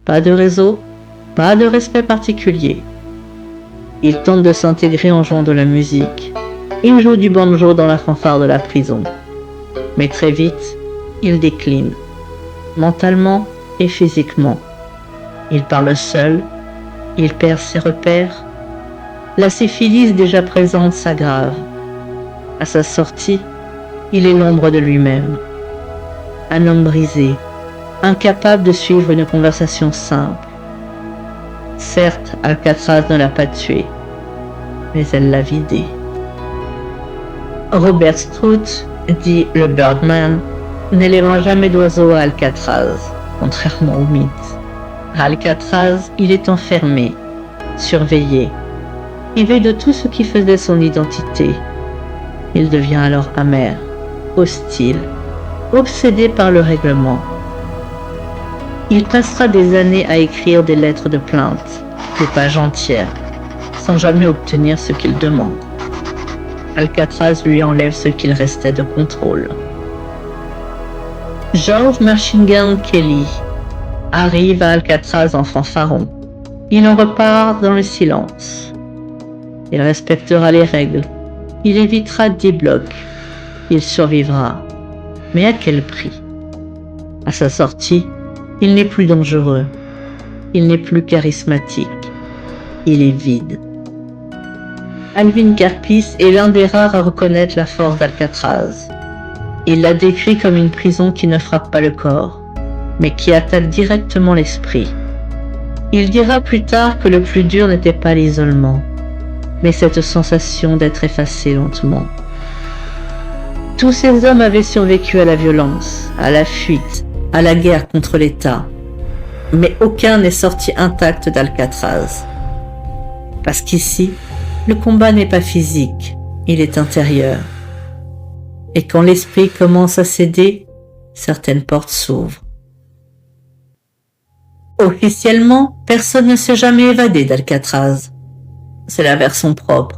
Pas de réseau, pas de respect particulier. Il tente de s'intégrer en jouant de la musique. Il joue du banjo dans la fanfare de la prison. Mais très vite, il décline, mentalement et physiquement. Il parle seul, il perd ses repères. La syphilis déjà présente s'aggrave. À sa sortie, il est l'ombre de lui-même. Un homme brisé, incapable de suivre une conversation simple. Certes, Alcatraz ne l'a pas tué, mais elle l'a vidé. Robert Strout, dit le Birdman, n'élèvera jamais d'oiseau à Alcatraz, contrairement au mythe. À Alcatraz, il est enfermé, surveillé, privé de tout ce qui faisait son identité. Il devient alors amer, hostile, obsédé par le règlement. Il passera des années à écrire des lettres de plainte, des pages entières, sans jamais obtenir ce qu'il demande. Alcatraz lui enlève ce qu'il restait de contrôle. George Machine Gun Kelly arrive à Alcatraz en fanfaron. Il en repart dans le silence. Il respectera les règles. Il évitera 10 blocs. Il survivra. Mais à quel prix? À sa sortie, il n'est plus dangereux. Il n'est plus charismatique. Il est vide. Alvin Karpis est l'un des rares à reconnaître la force d'Alcatraz. Il la décrit comme une prison qui ne frappe pas le corps, mais qui attaque directement l'esprit. Il dira plus tard que le plus dur n'était pas l'isolement, mais cette sensation d'être effacé lentement. Tous ces hommes avaient survécu à la violence, à la fuite, à la guerre contre l'État, mais aucun n'est sorti intact d'Alcatraz. Parce qu'ici, le combat n'est pas physique, il est intérieur. Et quand l'esprit commence à céder, certaines portes s'ouvrent. Officiellement, personne ne s'est jamais évadé d'Alcatraz. C'est la version propre.